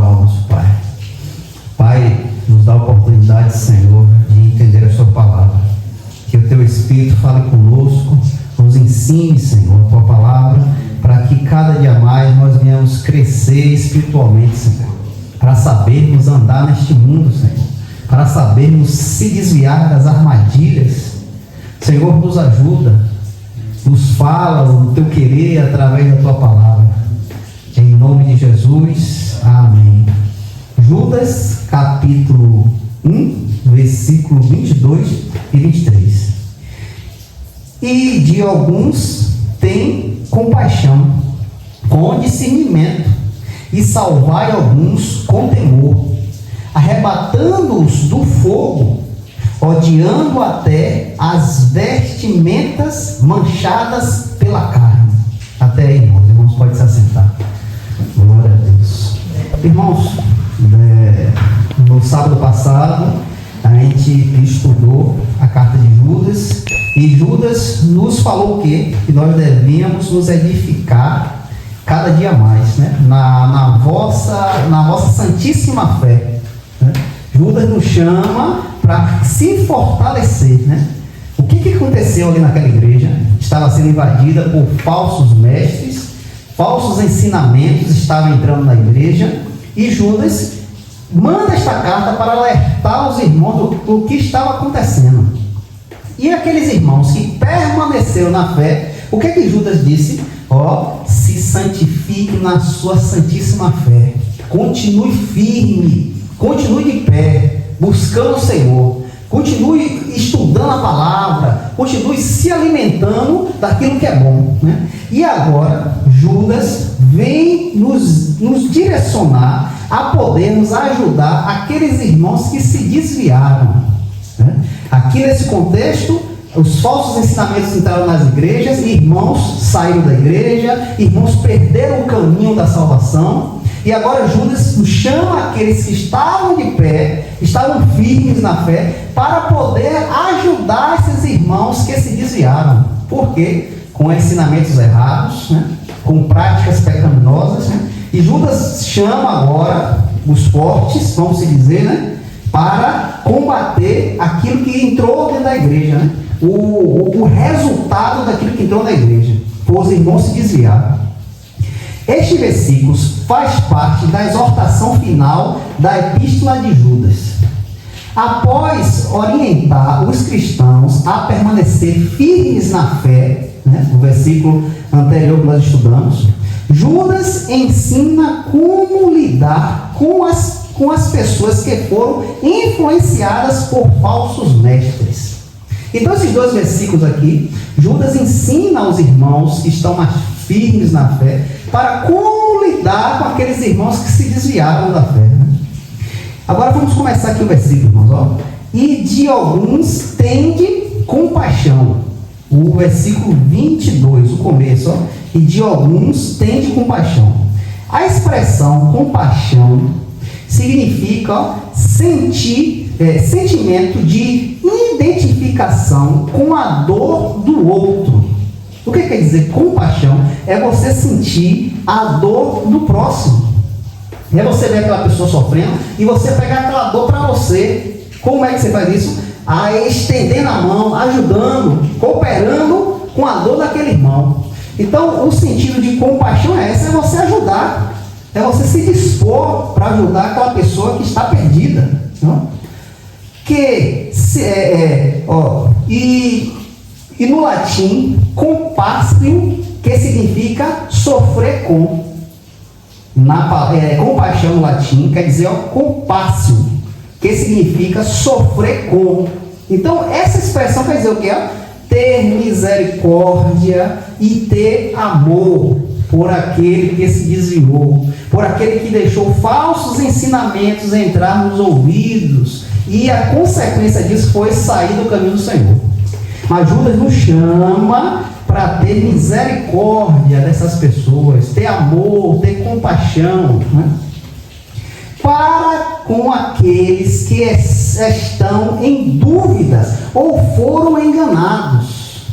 ao nosso Pai. Pai, nos dá a oportunidade, Senhor, de entender a Sua palavra. Que o Teu Espírito fale conosco, nos ensine, Senhor, a Tua palavra, para que cada dia mais nós venhamos crescer espiritualmente, Senhor. Para sabermos andar neste mundo, Senhor. Para sabermos se desviar das armadilhas. Senhor, nos ajuda, nos fala o Teu querer através da Tua palavra. Em nome de Jesus, amém. Judas, capítulo 1, versículo 22 e 23. E de alguns tem compaixão, com discernimento, e salvai alguns com temor, arrebatando-os do fogo, odiando até as vestimentas manchadas pela carne. Até aí, irmãos, pode se assentar. Glória a Deus. Irmãos, no sábado passado a gente estudou a carta de Judas, e Judas nos falou o quê? Que nós devíamos nos edificar cada dia mais, né? na vossa santíssima fé, né? Judas nos chama para se fortalecer, né? O que aconteceu ali naquela igreja? Estava sendo invadida por falsos mestres, falsos ensinamentos estavam entrando na igreja, e Judas manda esta carta para alertar os irmãos do que estava acontecendo. E aqueles irmãos que permaneceram na fé, o que Judas disse? Se santifique na sua santíssima fé, continue firme, continue de pé, buscando o Senhor, continue estudando a palavra, continue se alimentando daquilo que é bom, né? E agora Judas vem nos direcionar a podermos ajudar aqueles irmãos que se desviaram, né? Aqui nesse contexto, os falsos ensinamentos entraram nas igrejas, irmãos saíram da igreja, irmãos perderam o caminho da salvação, e agora Judas chama aqueles que estavam de pé, estavam firmes na fé, para poder ajudar esses irmãos que se desviaram. Por quê? Com ensinamentos errados, né? Com práticas pecaminosas, né? E Judas chama agora os fortes, vamos se dizer, né? Para combater aquilo que entrou dentro da igreja, né? O resultado daquilo que entrou na igreja. Os irmãos se desviaram. Este versículo faz parte da exortação final da epístola de Judas. Após orientar os cristãos a permanecer firmes na fé, né? No versículo anterior que nós estudamos, Judas ensina como lidar com as pessoas que foram influenciadas por falsos mestres. Então, esses dois versículos aqui, Judas ensina aos irmãos que estão mais firmes na fé, para como lidar com aqueles irmãos que se desviaram da fé, né? Agora vamos começar aqui o versículo, irmãos. E de alguns tende compaixão. O versículo 22, o começo, e de alguns tende compaixão. A expressão compaixão significa sentimento de identificação com a dor do outro. O que quer dizer compaixão? É você sentir a dor do próximo. É você ver aquela pessoa sofrendo e você pegar aquela dor para você. Como é que você faz isso? Estendendo a mão, ajudando, cooperando com a dor daquele irmão. Então, o sentido de compaixão é esse, é você ajudar. É você se dispor para ajudar aquela pessoa que está perdida. Não? E no latim, compassio, que significa sofrer com. Compaixão no latim quer dizer compassio, que significa sofrer com. Então, essa expressão quer dizer o quê? Ter misericórdia e ter amor por aquele que se desviou, por aquele que deixou falsos ensinamentos entrar nos ouvidos, e a consequência disso foi sair do caminho do Senhor. Mas Judas nos chama para ter misericórdia dessas pessoas, ter amor, ter compaixão, né? Para com aqueles que estão em dúvidas ou foram enganados.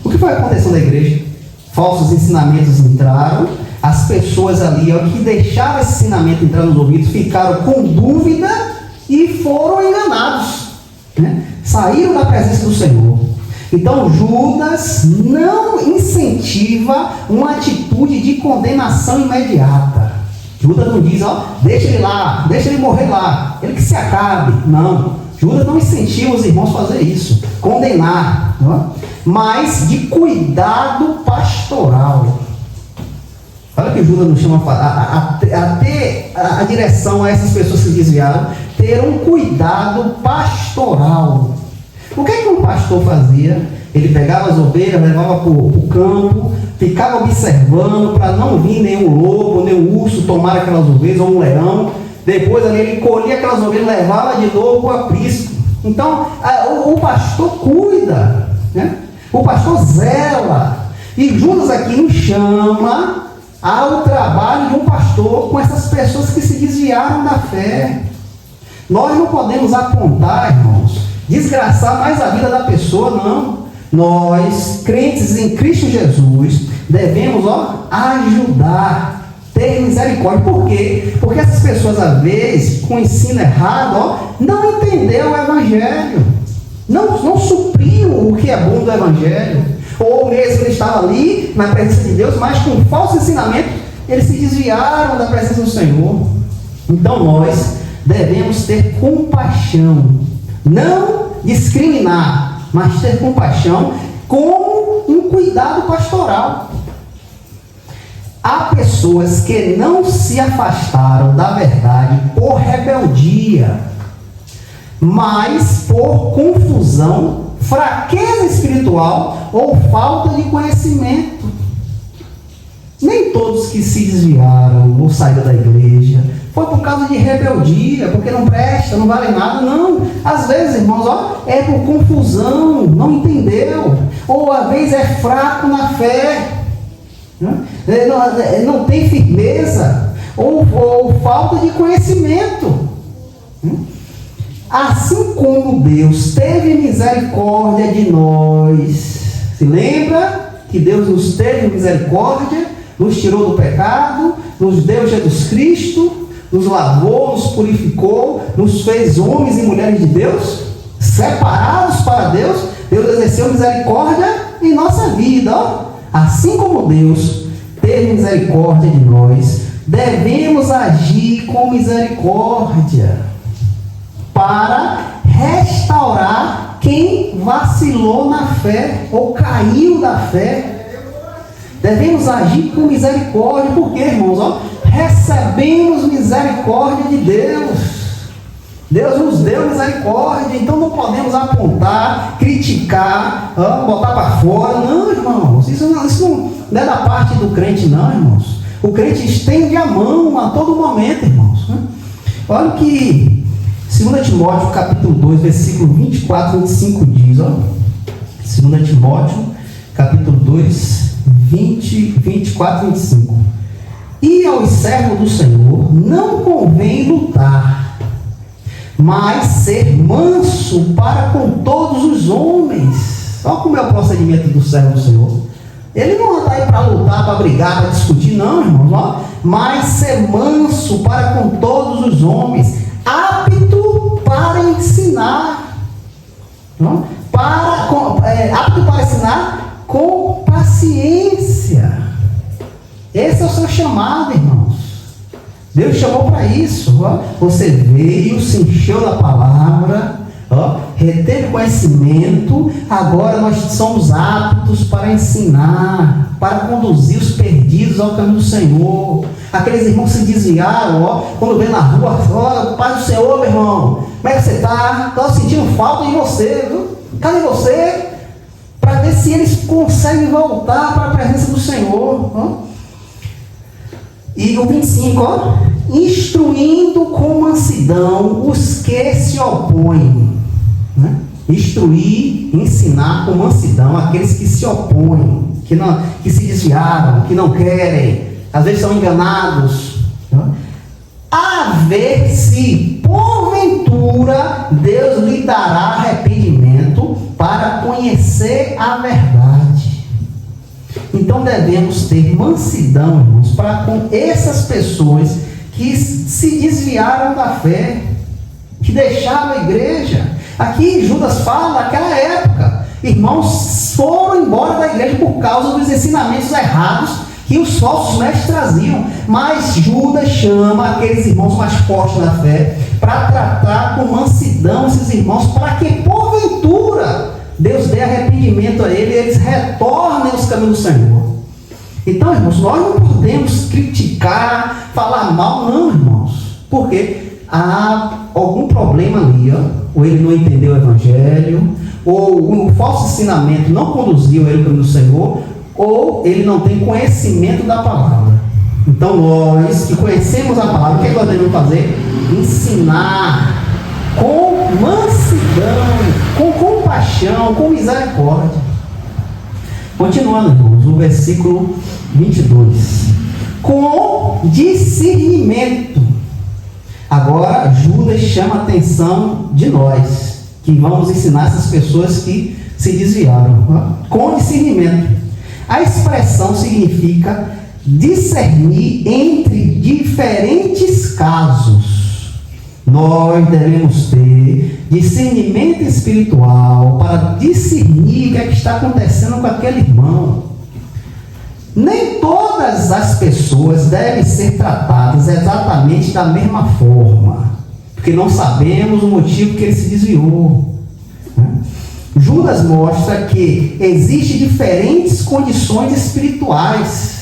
O que foi acontecendo na igreja? falsos ensinamentos entraram, as pessoas ali, ó, que deixaram esse ensinamento entrar nos ouvidos, ficaram com dúvida e foram enganados, né? Saíram da presença do Senhor. Então Judas não incentiva uma atitude de condenação imediata. Judas não diz, ó, deixa ele lá, deixa ele morrer lá, ele que se acabe. Não, Judas não incentiva os irmãos a fazer isso, condenar, não? Mas de cuidado pastoral. Olha que Judas nos chama a ter a direção a essas pessoas que se desviaram, ter um cuidado pastoral. O que é que um pastor fazia? Ele pegava as ovelhas, levava para o campo, ficava observando para não vir nenhum lobo, nenhum urso tomar aquelas ovelhas, ou um leão. Depois ali ele colhia aquelas ovelhas e levava de novo para o aprisco. Então o pastor cuida, né? O pastor zela. E Judas aqui nos chama ao trabalho de um pastor com essas pessoas que se desviaram da fé. Nós não podemos apontar, irmãos, desgraçar mais a vida da pessoa, não. Nós, crentes em Cristo Jesus, devemos, ó, ajudar, ter misericórdia. Por quê? Porque essas pessoas, às vezes, com o ensino errado, ó, não entenderam o Evangelho, não supriram o que é bom do Evangelho. Ou mesmo ele estava ali na presença de Deus, mas com falso ensinamento, eles se desviaram da presença do Senhor. Então nós devemos ter compaixão, não discriminar, mas ter compaixão como um cuidado pastoral. Há pessoas que não se afastaram da verdade por rebeldia, mas por confusão, fraqueza espiritual ou falta de conhecimento. Nem todos que se desviaram ou saíram da igreja foi por causa de rebeldia, porque não presta, não vale nada, não. Às vezes, irmãos, ó, é por confusão, não entendeu, ou às vezes é fraco na fé, né? Não tem firmeza, ou falta de conhecimento, né? Assim como Deus teve misericórdia de nós, se lembra que Deus nos teve misericórdia, nos tirou do pecado, nos deu Jesus Cristo, nos lavou, nos purificou, nos fez homens e mulheres de Deus, separados para Deus. Deus exerceu misericórdia em nossa vida, ó. Assim como Deus teve misericórdia de nós, devemos agir com misericórdia para restaurar quem vacilou na fé ou caiu da fé. Devemos agir com misericórdia, porque, irmãos, ó, recebemos misericórdia de Deus. Deus nos deu misericórdia, então não podemos apontar, criticar, botar para fora. Não, irmãos, isso não é da parte do crente, não, irmãos. O crente estende a mão a todo momento, irmãos. Olha que 2 Timóteo capítulo 2, versículo 24 e 25 diz, ó, 2 Timóteo capítulo 2, 24 e 25. E aos servos do Senhor não convém lutar, mas ser manso para com todos os homens. Olha como é o procedimento do servo do Senhor. Ele não está aí para lutar, para brigar, para discutir, não, irmãos. Ó, mas ser manso para com todos os homens, apto para ensinar. Não? Apto para ensinar com paciência. Esse é o seu chamado, irmãos. Deus chamou para isso. Ó. Você veio, se encheu da palavra, ó, reteve conhecimento. Agora nós somos aptos para ensinar, para conduzir os perdidos ao caminho do Senhor. Aqueles irmãos que se desviaram, ó, quando vem na rua, ó, Pai do Senhor, meu irmão, como é que você está? Estou sentindo falta de você, viu? Cadê você? Para ver se eles conseguem voltar para a presença do Senhor. Ó. E o 25, ó, instruindo com mansidão os que se opõem, né? Instruir, ensinar com mansidão aqueles que se opõem, que se desviaram, que não querem, às vezes são enganados, né? A ver se porventura Deus lhe dará arrependimento para conhecer a verdade. Então Então devemos ter mansidão, irmãos, para com essas pessoas que se desviaram da fé, que deixaram a igreja. Aqui Judas fala daquela época, irmãos foram embora da igreja por causa dos ensinamentos errados que os falsos mestres traziam. Mas Judas chama aqueles irmãos mais fortes na fé para tratar com mansidão esses irmãos, para que porventura Deus dê arrependimento a ele e eles retornem aos caminhos do Senhor. Então, irmãos, nós não podemos criticar, falar mal, não, irmãos, porque há algum problema ali, ou ele não entendeu o Evangelho, ou o falso ensinamento não conduziu ele ao caminho do Senhor, ou ele não tem conhecimento da palavra. Então nós que conhecemos a palavra, o que nós devemos fazer? Ensinar com mansidão, com compaixão, com misericórdia. Continuando, irmãos, o versículo 22. Com discernimento. Agora Judas chama a atenção de nós, que vamos ensinar essas pessoas que se desviaram. Com discernimento. A expressão significa discernir entre diferentes casos. Nós devemos ter discernimento espiritual para discernir o que é que está acontecendo com aquele irmão. Nem todas as pessoas devem ser tratadas exatamente da mesma forma, porque não sabemos o motivo que ele se desviou. Judas mostra que existem diferentes condições espirituais.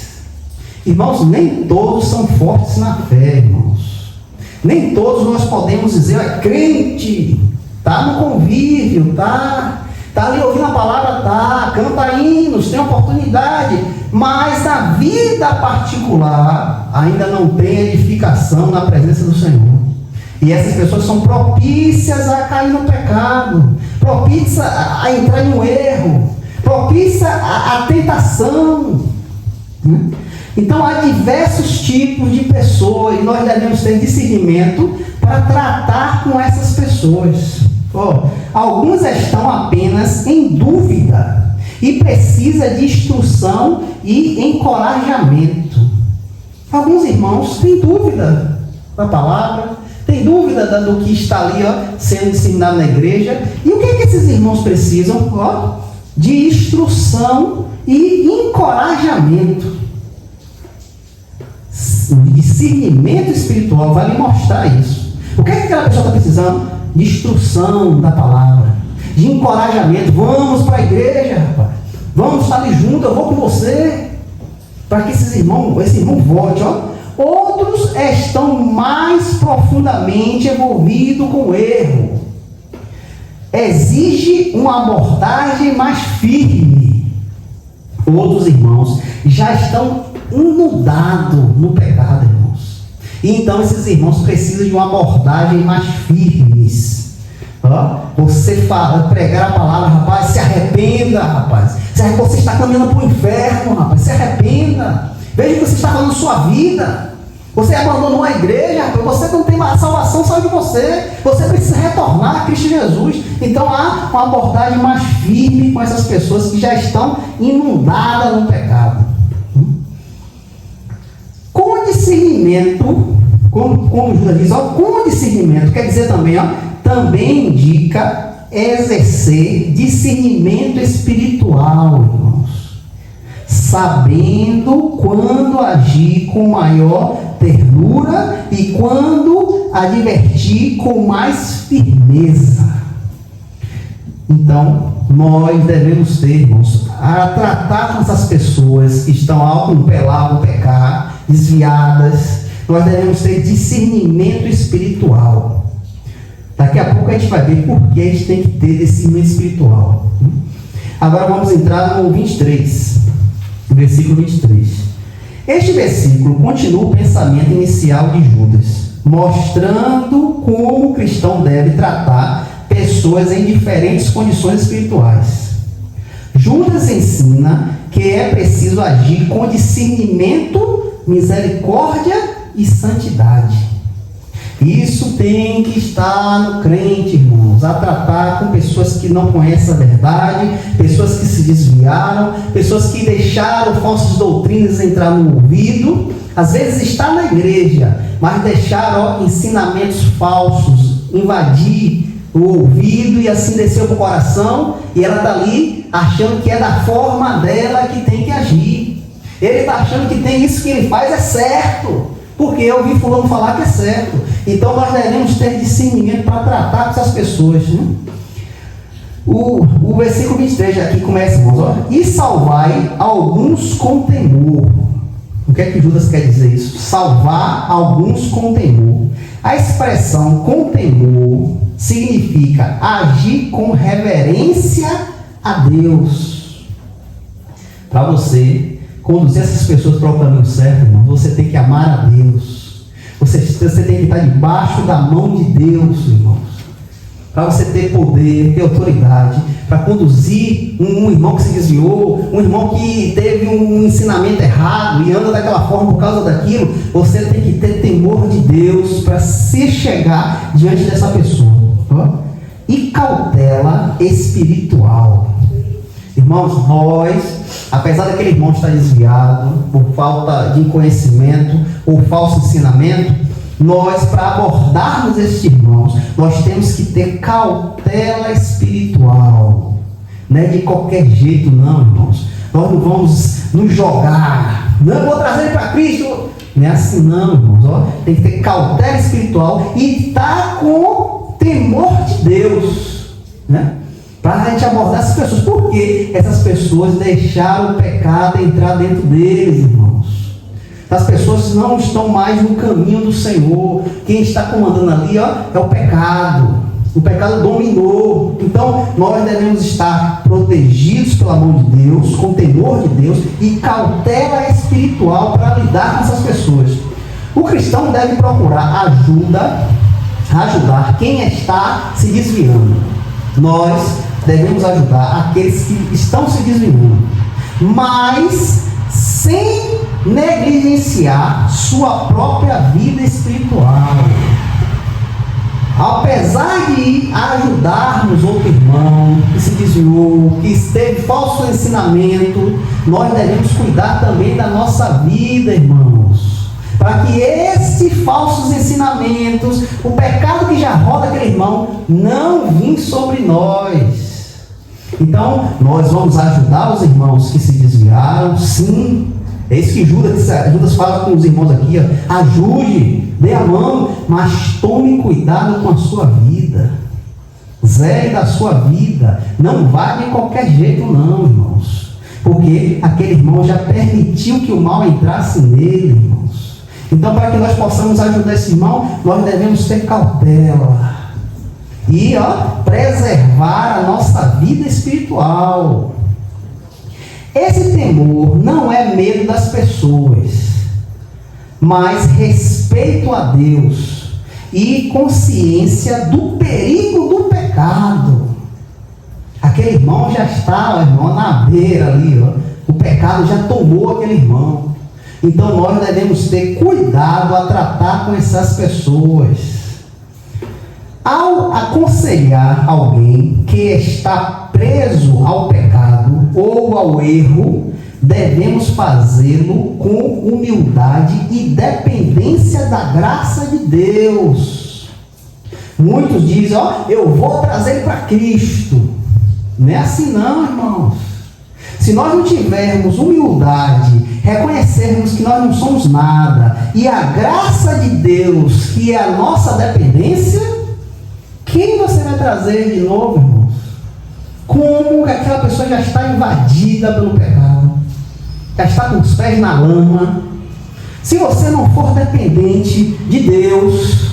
Irmãos, nem todos são fortes na fé, irmãos. Nem todos nós podemos dizer, é crente, está no convívio, está ali ouvindo a palavra, canta hinos, tem oportunidade, mas na vida particular ainda não tem edificação na presença do Senhor. E essas pessoas são propícias a cair no pecado, propícias a entrar em um erro, propícias à tentação. Então há diversos tipos de pessoas e nós devemos ter discernimento para tratar com essas pessoas. Alguns estão apenas em dúvida e precisa de instrução e encorajamento. Alguns irmãos têm dúvida da palavra, tem dúvida do que está ali sendo ensinado na igreja. E o que é que esses irmãos precisam? De instrução e encorajamento. O discernimento espiritual vai lhe mostrar isso. O que é que aquela pessoa está precisando? De instrução da palavra, de encorajamento. Vamos para a igreja, rapaz. Vamos estar ali junto, eu vou com você. Para que esse irmão volte, Outros estão mais profundamente envolvidos com o erro. Exige uma abordagem mais firme. Outros irmãos já estão inundados no pecado, irmãos. E então esses irmãos precisam de uma abordagem mais firmes. Você pregar a palavra, rapaz, se arrependa, rapaz. Você está caminhando para o inferno, rapaz, se arrependa. Veja o que você está fazendo na sua vida. Você abandonou a igreja, rapaz. Você não tem mais salvação, saiu de você. Você precisa retornar a Cristo Jesus. Então há uma abordagem mais firme com essas pessoas que já estão inundadas no pecado. Com discernimento, como Judas diz, com discernimento, quer dizer também, também indica exercer discernimento espiritual, irmãos, sabendo quando agir com maior ternura e quando advertir com mais firmeza. Então, nós devemos ter, irmãos, a tratar com essas pessoas que estão ao pecar, desviadas. Nós devemos ter discernimento espiritual. Daqui a pouco a gente vai ver por que a gente tem que ter discernimento espiritual. Agora vamos entrar no 23, versículo 23. Este versículo continua o pensamento inicial de Judas, mostrando como o cristão deve tratar pessoas em diferentes condições espirituais. Judas ensina que é preciso agir com discernimento, misericórdia e santidade. Isso tem que estar no crente, irmãos, a tratar com pessoas que não conhecem a verdade, pessoas que se desviaram, pessoas que deixaram falsas doutrinas entrar no ouvido. Às vezes está na igreja, mas deixaram ensinamentos falsos invadir o ouvido e assim desceu para o coração, e ela está ali achando que é da forma dela que tem que agir. Ele está achando que tem isso que ele faz é certo, porque eu ouvi fulano falar que é certo. Então nós devemos ter discernimento para tratar com essas pessoas, né? O versículo 23 aqui começa, irmãos, olha, e salvai alguns com temor. O que é que Judas quer dizer isso? Salvar alguns com temor. A expressão com temor significa agir com reverência a Deus. Para você conduzir essas pessoas para o caminho certo, irmão, você tem que amar a Deus. Você tem que estar debaixo da mão de Deus, irmãos. Para você ter poder, ter autoridade, para conduzir um irmão que se desviou, um irmão que teve um ensinamento errado e anda daquela forma por causa daquilo, você tem que ter temor de Deus para se chegar diante dessa pessoa. E cautela espiritual. Irmãos, nós, apesar daquele irmão estar desviado por falta de conhecimento ou falso ensinamento, nós, para abordarmos esses irmãos, nós temos que ter cautela espiritual. Não é de qualquer jeito não, irmãos. Nós não vamos nos jogar. Não, vou trazer ele para Cristo. Não é assim não, irmãos. Tem que ter cautela espiritual e estar com temor de Deus, né? Para a gente abordar essas pessoas. Porque essas pessoas deixaram o pecado entrar dentro deles, irmãos. As pessoas não estão mais no caminho do Senhor. Quem está comandando ali, é o pecado. O pecado dominou. Então, nós devemos estar protegidos pela mão de Deus, com temor de Deus e cautela espiritual para lidar com essas pessoas. O cristão deve procurar ajudar quem está se desviando. Nós devemos ajudar aqueles que estão se desviando, mas sem negligenciar sua própria vida espiritual. Apesar de ajudarmos outro irmão que se desviou, que teve falso ensinamento, nós devemos cuidar também da nossa vida, irmãos, para que esses falsos ensinamentos, o pecado que já roda aquele irmão, não vinha sobre nós. Então, nós vamos ajudar os irmãos que se desviaram, sim. É isso que Judas fala com os irmãos aqui, ajude, dê a mão, mas tome cuidado com a sua vida. Zele da sua vida. Não vá de qualquer jeito não, irmãos. Porque aquele irmão já permitiu que o mal entrasse nele, irmãos. Então, para que nós possamos ajudar esse irmão, nós devemos ter cautela. E preservar a nossa vida espiritual. Esse temor não é medo das pessoas, mas respeito a Deus e consciência do perigo do pecado. Aquele irmão já está, irmão, na beira ali, o pecado já tomou aquele irmão. Então nós devemos ter cuidado a tratar com essas pessoas. Ao aconselhar alguém que está preso ao pecado ou ao erro, devemos fazê-lo com humildade e dependência da graça de Deus. Muitos dizem, eu vou trazer ele para Cristo. Não é assim não, irmãos. Se nós não tivermos humildade, reconhecermos que nós não somos nada, e a graça de Deus, que é a nossa dependência, quem você vai trazer de novo, irmãos? Como aquela pessoa já está invadida pelo pecado, já está com os pés na lama. Se você não for dependente de Deus,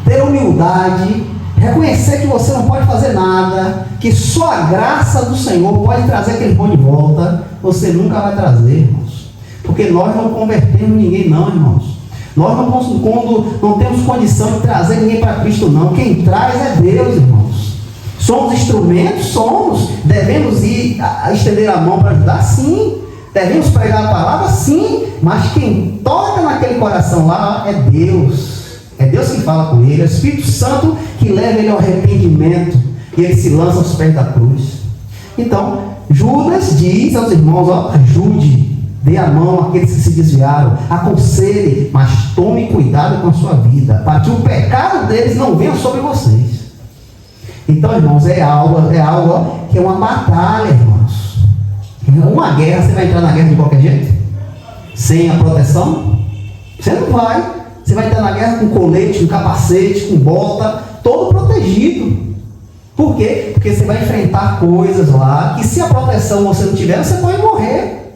ter humildade, reconhecer que você não pode fazer nada, que só a graça do Senhor pode trazer aquele irmão de volta, você nunca vai trazer, irmãos. Porque nós não convertemos ninguém não, irmãos. Nós não temos condição de trazer ninguém para Cristo não. Quem traz é Deus, irmãos. Somos instrumentos? Somos. Devemos estender a mão para ajudar? Sim. Devemos pregar a palavra? Sim. Mas quem toca naquele coração lá é Deus. É Deus que fala com ele, é o Espírito Santo que leva ele ao arrependimento e ele se lança aos pés da cruz. Então, Judas diz aos irmãos: ó, ajude, dê a mão àqueles que se desviaram, aconselhe, mas tome cuidado com a sua vida, para que o pecado deles não venha sobre vocês. Então, irmãos, é algo que é uma batalha, irmãos. Uma guerra, você vai entrar na guerra de qualquer jeito? Sem a proteção? Você não vai. Você vai entrar na guerra com colete, com capacete, com bota, todo protegido. Por quê? Porque você vai enfrentar coisas lá que, se a proteção você não tiver, você pode morrer.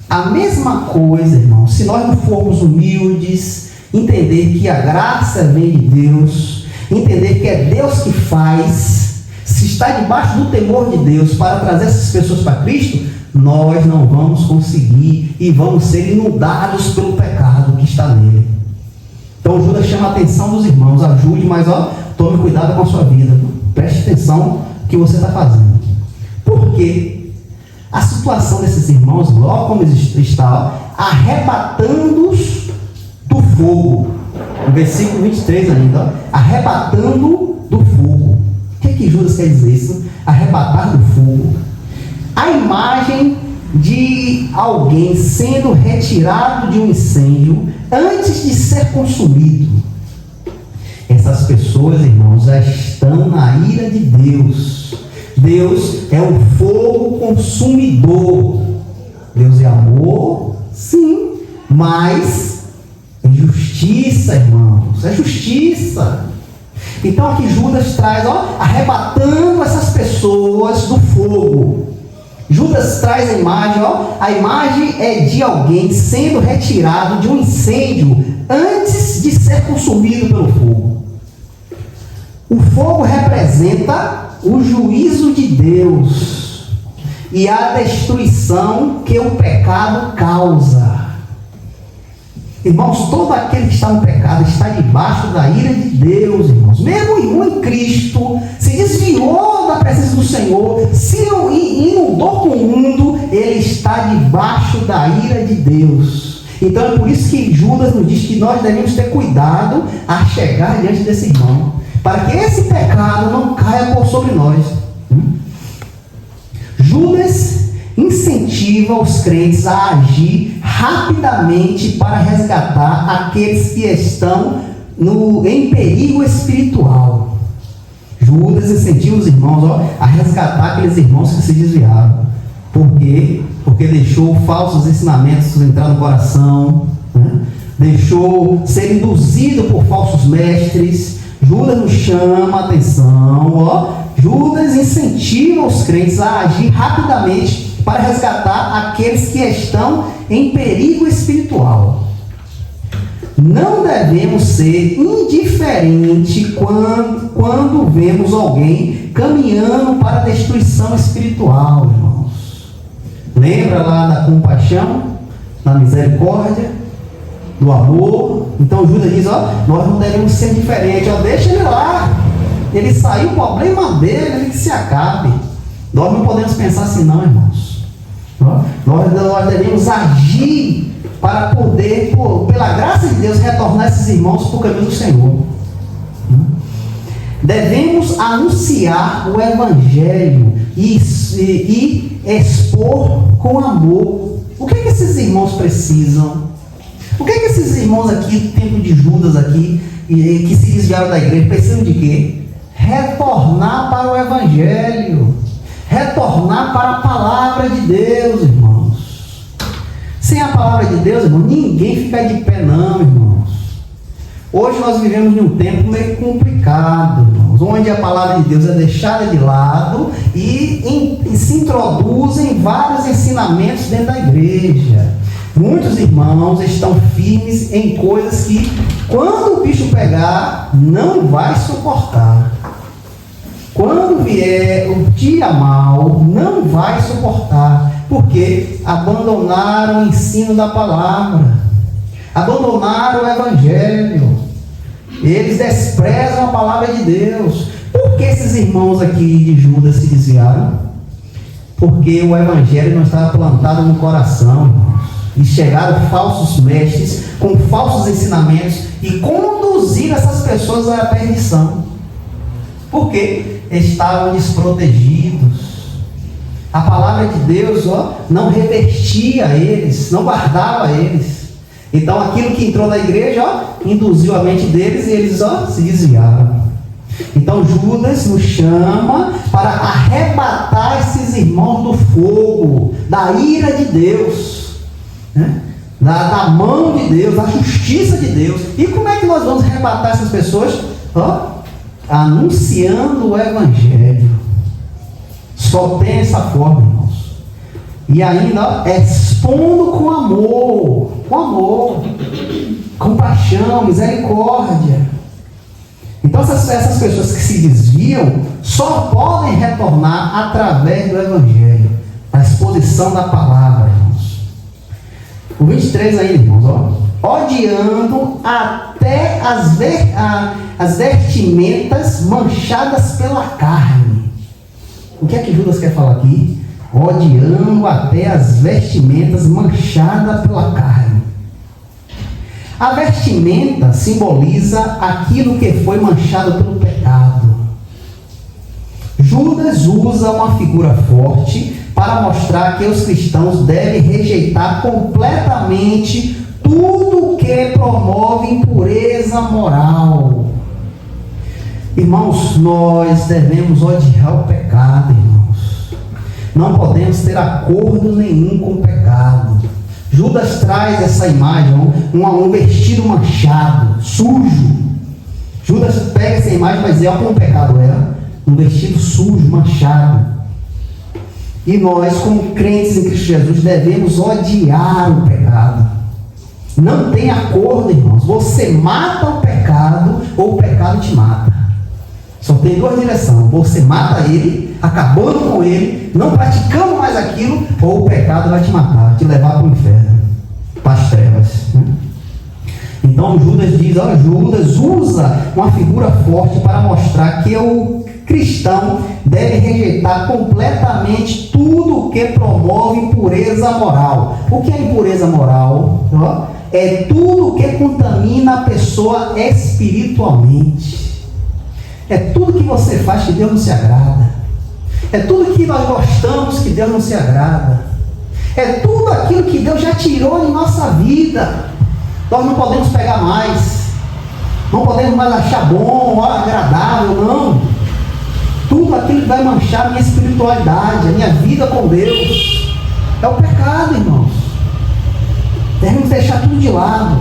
A mesma coisa, irmão, se nós não formos humildes, entender que a graça vem de Deus, entender que é Deus que faz, se está debaixo do temor de Deus para trazer essas pessoas para Cristo, nós não vamos conseguir e vamos ser inundados pelo pecado que está nele. Então Judas chama a atenção dos irmãos: ajude, mas tome cuidado com a sua vida, preste atenção no que você está fazendo. Por quê? A situação desses irmãos, logo como está, arrebatando-os do fogo. No versículo 23 ainda, arrebatando do fogo. O que Judas quer dizer isso? Arrebatar do fogo. A imagem de alguém sendo retirado de um incêndio antes de ser consumido. Essas pessoas, irmãos, já estão na ira de Deus. Deus é um fogo consumidor. Deus é amor, sim, mas é justiça, irmãos, é justiça. Então aqui Judas traz, arrebatando essas pessoas do fogo. Judas traz a imagem, a imagem é de alguém sendo retirado de um incêndio antes de ser consumido pelo fogo. O fogo representa o juízo de Deus e a destruição que o pecado causa. Irmãos, todo aquele que está no pecado está debaixo da ira de Deus, irmãos. Mesmo o irmão em Cristo se desviou da presença do Senhor, se inundou com o mundo, ele está debaixo da ira de Deus. Então é por isso que Judas nos diz que nós devemos ter cuidado a chegar diante desse irmão, para que esse pecado não caia por sobre nós. Judas incentiva os crentes a agir rapidamente para resgatar aqueles que estão em perigo espiritual. Judas incentiva os irmãos a resgatar aqueles irmãos que se desviaram. Por quê? Porque deixou falsos ensinamentos entrar no coração, né? Deixou ser induzido por falsos mestres. Judas nos chama a atenção, Judas incentiva os crentes a agir rapidamente para resgatar aqueles que estão em perigo espiritual. Não devemos ser indiferentes quando vemos alguém caminhando para a destruição espiritual, irmãos. Lembra lá da compaixão, da misericórdia, do amor? Então Judas diz, nós não devemos ser diferentes, deixa ele lá, ele saiu, o problema dele, ele que se acabe. Nós não podemos pensar assim não, irmãos. Nós devemos agir para poder, pela graça de Deus, retornar esses irmãos para o caminho do Senhor. Devemos anunciar o Evangelho e expor com amor. O que esses irmãos precisam? O que esses irmãos aqui, do tempo de Judas aqui, que se desviaram da igreja, precisam de quê? Retornar para o Evangelho. Retornar para a palavra de Deus, irmãos. Sem a palavra de Deus, irmão, ninguém fica de pé não, irmãos. Hoje nós vivemos em um tempo meio complicado, irmãos, onde a palavra de Deus é deixada de lado e se introduzem vários ensinamentos dentro da igreja. Muitos irmãos estão firmes em coisas que, quando o bicho pegar, não vai suportar. Quando vier o dia mau, não vai suportar, porque abandonaram o ensino da palavra, abandonaram o Evangelho, eles desprezam a palavra de Deus. Por que esses irmãos aqui de Judas se desviaram? Porque o Evangelho não estava plantado no coração, irmãos. E chegaram falsos mestres com falsos ensinamentos e conduziram essas pessoas à perdição. Por quê? Estavam desprotegidos. A palavra de Deus não revestia eles, não guardava eles. Então aquilo que entrou na igreja induziu a mente deles e eles se desviaram. Então Judas nos chama para arrebatar esses irmãos do fogo, da ira de Deus, né? da mão de Deus, da justiça de Deus. E como é que nós vamos arrebatar essas pessoas? Anunciando o Evangelho. Só tem essa forma, irmãos. E ainda expondo com amor, compaixão, misericórdia. Então essas pessoas que se desviam só podem retornar através do Evangelho, a exposição da palavra, irmãos. O 23 aí, irmãos, odiando até as vestimentas manchadas pela carne. O que é que Judas quer falar aqui? Odiando até as vestimentas manchadas pela carne. A vestimenta simboliza aquilo que foi manchado pelo pecado. Judas usa uma figura forte para mostrar que os cristãos devem rejeitar completamente tudo que promove impureza moral. Irmãos, nós devemos odiar o pecado, irmãos. Não podemos ter acordo nenhum com o pecado. Judas traz essa imagem, um vestido manchado, sujo. Judas pega essa imagem, mas é como o pecado era, um vestido sujo, manchado. E nós, como crentes em Cristo Jesus, devemos odiar o pecado. Não tem acordo, irmãos. Você mata o pecado ou o pecado te mata. Só tem duas direções. Você mata ele, acabando com ele, não praticando mais aquilo, ou o pecado vai te matar, te levar para o inferno, para as trevas. Então Judas diz, Judas usa uma figura forte para mostrar que o cristão deve rejeitar completamente tudo que promove impureza moral. O que é impureza moral? É tudo que contamina a pessoa espiritualmente. É tudo que você faz que Deus não se agrada. É tudo que nós gostamos que Deus não se agrada. É tudo aquilo que Deus já tirou de nossa vida. Nós não podemos pegar mais. Não podemos mais achar bom, agradável, não. Tudo aquilo que vai manchar a minha espiritualidade, a minha vida com Deus. É o pecado, irmãos. Devemos deixar tudo de lado.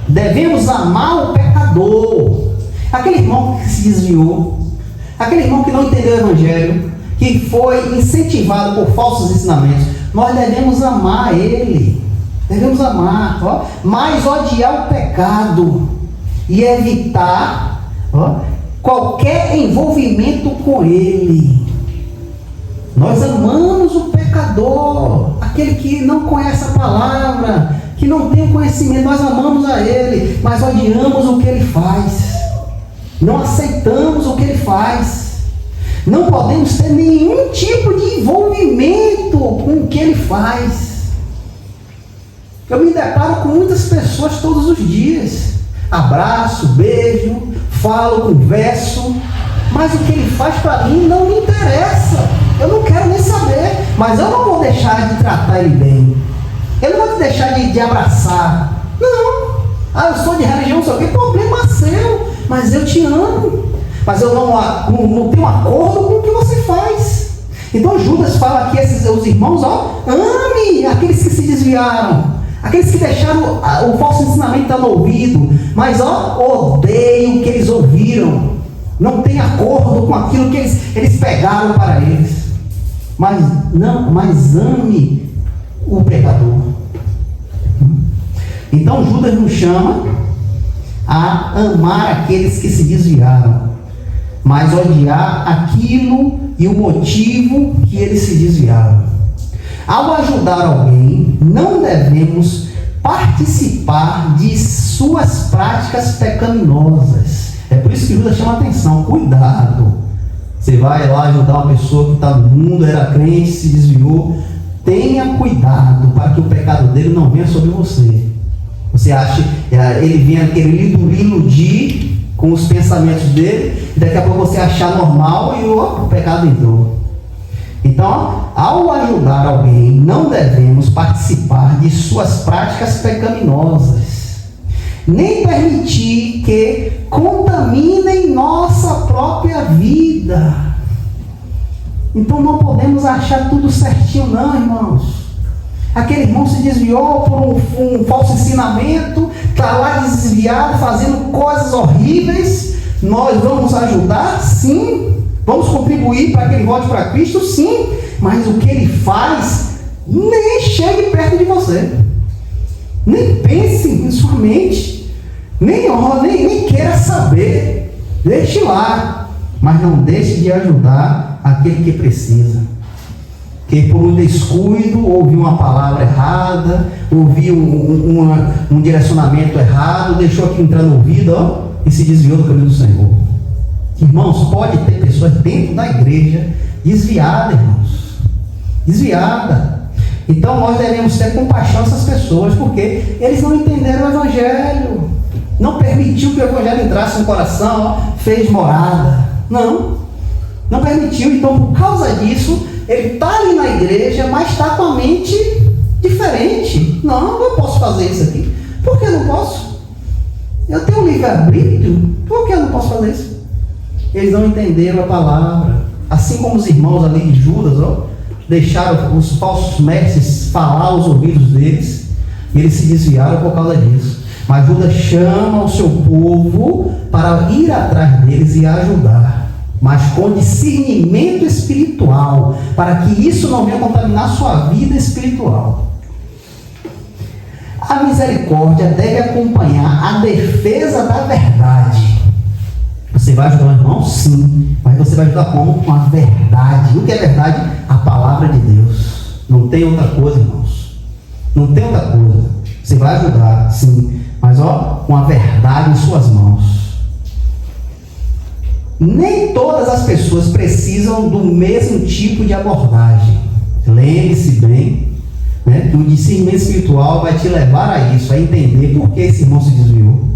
Devemos amar o pecador. Aquele irmão que se desviou, aquele irmão que não entendeu o Evangelho, que foi incentivado por falsos ensinamentos, nós devemos amar ele, devemos amar, mas odiar o pecado e evitar qualquer envolvimento com ele. Nós amamos o pecador, aquele que não conhece a palavra, que não tem o conhecimento, nós amamos a ele, mas odiamos o que ele faz. Não aceitamos o que ele faz. Não podemos ter nenhum tipo de envolvimento com o que ele faz. Eu me deparo com muitas pessoas todos os dias. Abraço, beijo, falo, converso. Mas o que ele faz para mim não me interessa. Eu não quero nem saber. Mas eu não vou deixar de tratar ele bem. Eu não vou deixar de abraçar. Não. Eu sou de religião, não sei o que. Problema seu. Mas eu te amo. Mas eu não tenho acordo com o que você faz. Então Judas fala aqui, os irmãos, ame aqueles que se desviaram, aqueles que deixaram o falso ensinamento estar no ouvido, mas odeiem o que eles ouviram. Não tem acordo com aquilo que eles pegaram para eles. Mas ame o pecador. Então Judas nos chama a amar aqueles que se desviaram, mas odiar aquilo e o motivo que eles se desviaram. Ao ajudar alguém, não devemos participar de suas práticas pecaminosas. É por isso que Judas chama a atenção, cuidado. Você vai lá ajudar uma pessoa que está no mundo, era crente, se desviou. Tenha cuidado para para que o pecado dele não venha sobre você. Você acha que ele vinha querer lhe iludir com os pensamentos dele, e daqui a pouco você achar normal e o pecado entrou. Então, ao ajudar alguém, não devemos participar de suas práticas pecaminosas, nem permitir que contaminem nossa própria vida. Então não podemos achar tudo certinho não, irmãos. Aquele irmão se desviou por um falso ensinamento, está lá desviado, fazendo coisas horríveis. Nós vamos ajudar? Sim. Vamos contribuir para que ele volte para Cristo? Sim. Mas o que ele faz, nem chegue perto de você. Nem pense em sua mente. Nem queira saber. Deixe lá. Mas não deixe de ajudar aquele que precisa. Que por um descuido, ouviu uma palavra errada, ouviu um direcionamento errado, deixou aqui entrar no ouvido, e se desviou do caminho do Senhor. Irmãos, pode ter pessoas dentro da igreja desviadas, irmãos. Desviada. Então nós devemos ter compaixão dessas pessoas, porque eles não entenderam o Evangelho. Não permitiu que o Evangelho entrasse no coração, fez morada. Não permitiu. Então, por causa disso, ele está ali na igreja, mas está com a mente diferente. Não posso fazer isso aqui. Por que eu não posso? Eu tenho um livre-arbítrio. Por que eu não posso fazer isso? Eles não entenderam a palavra. Assim como os irmãos ali de Judas, deixaram os falsos mestres falar aos ouvidos deles, e eles se desviaram por causa disso. Mas Judas chama o seu povo para ir atrás deles e ajudar, mas com discernimento espiritual, para que isso não venha contaminar sua vida espiritual. A misericórdia deve acompanhar a defesa da verdade. Você vai ajudar o irmão? Sim, mas você vai ajudar como? Com a verdade. O que é verdade? A palavra de Deus. Não tem outra coisa, irmãos. Não tem outra coisa. Você vai ajudar, sim, mas com a verdade em suas mãos. Nem todas as pessoas precisam do mesmo tipo de abordagem. Lembre-se bem, que o discernimento espiritual vai te levar a isso, a entender por que esse irmão se desviou.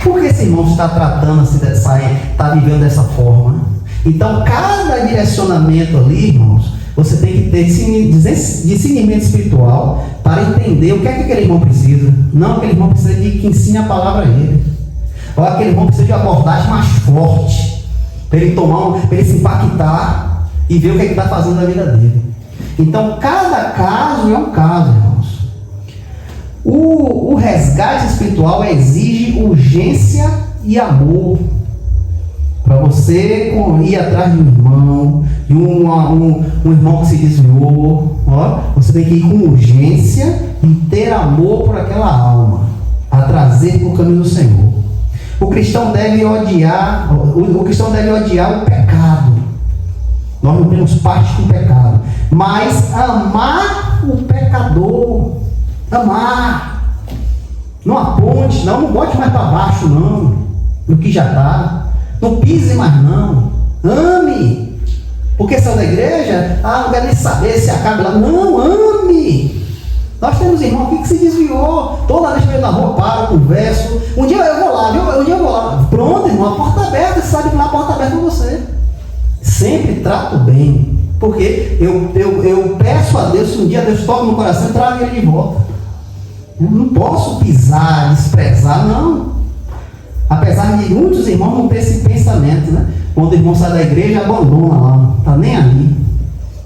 Por que esse irmão está tratando assim, está vivendo dessa forma? Então, cada direcionamento ali, irmãos, você tem que ter discernimento espiritual para entender o que é que aquele irmão precisa. Não, aquele irmão precisa de que ensine a palavra a ele. Ou aquele irmão precisa de uma abordagem mais forte, para ele se impactar e ver o que é que está fazendo na vida dele. Então, cada caso é um caso, irmãos. O resgate espiritual exige urgência e amor. Para você ir atrás de um irmão, de um irmão que se desviou, você tem que ir com urgência e ter amor por aquela alma, a trazer para o caminho do Senhor. O cristão deve odiar o pecado. Nós não temos parte com o pecado, mas amar o pecador. Amar. Não aponte, não bote mais para baixo, não. No que já está. Não pise mais, não. Ame. Porque saiu da igreja, não quero nem saber se acaba lá. Não, ame. Nós temos irmão aqui que se desviou. Toda vez que eu na rua, paro, converso. Um dia eu vou lá. Pronto, irmão, a porta aberta. Você sabe que lá a porta aberta com você. Sempre trato bem. Porque eu peço a Deus, se um dia Deus toca no coração, traga ele de volta. Eu não posso pisar, desprezar, não. Apesar de muitos irmãos não ter esse pensamento, Quando o irmão sai da igreja, abandona lá, não está nem ali.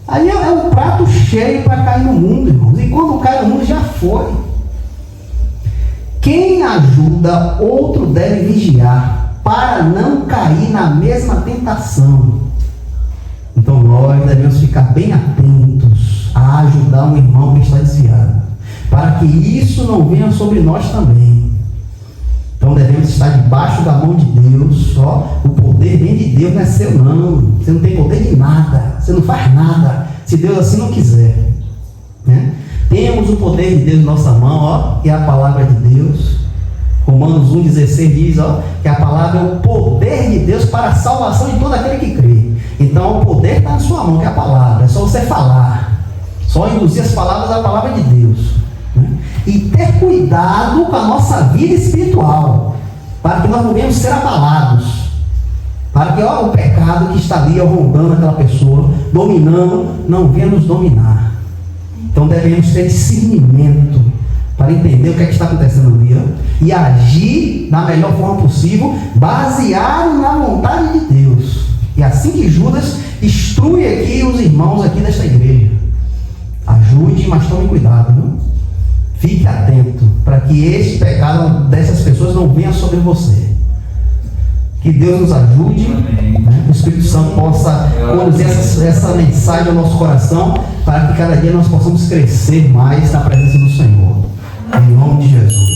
Aí é um prato cheio para cair no mundo, irmãos. E quando cai no mundo, já foi. Quem ajuda outro deve vigiar, para não cair na mesma tentação. Então nós devemos ficar bem atentos a ajudar um irmão que está desviado, para que isso não venha sobre nós também. Então devemos estar debaixo da mão de Deus. O poder vem de Deus, não é seu não. Você não tem poder de nada, você não faz nada, se Deus assim não quiser, Temos o poder de Deus em nossa mão, que é a palavra de Deus. Romanos 1,16 diz que a palavra é o poder de Deus para a salvação de todo aquele que crê. Então o poder está na sua mão, que é a palavra. É só você falar, só induzir as palavras da palavra de Deus. e ter cuidado com a nossa vida espiritual, para que nós não venhamos ser abalados, para que o pecado que está ali rondando aquela pessoa, dominando, não venha nos dominar. Então devemos ter discernimento para entender o que é que está acontecendo ali, e agir da melhor forma possível, baseado na vontade de Deus. E assim que Judas instrui aqui os irmãos aqui desta igreja, ajude, mas tome cuidado, não? Fique atento, para que este pecado dessas pessoas não venha sobre você. Que Deus nos ajude, né? Que o Espírito Santo possa conduzir essa mensagem ao nosso coração, para que cada dia nós possamos crescer mais na presença do Senhor. Em nome de Jesus.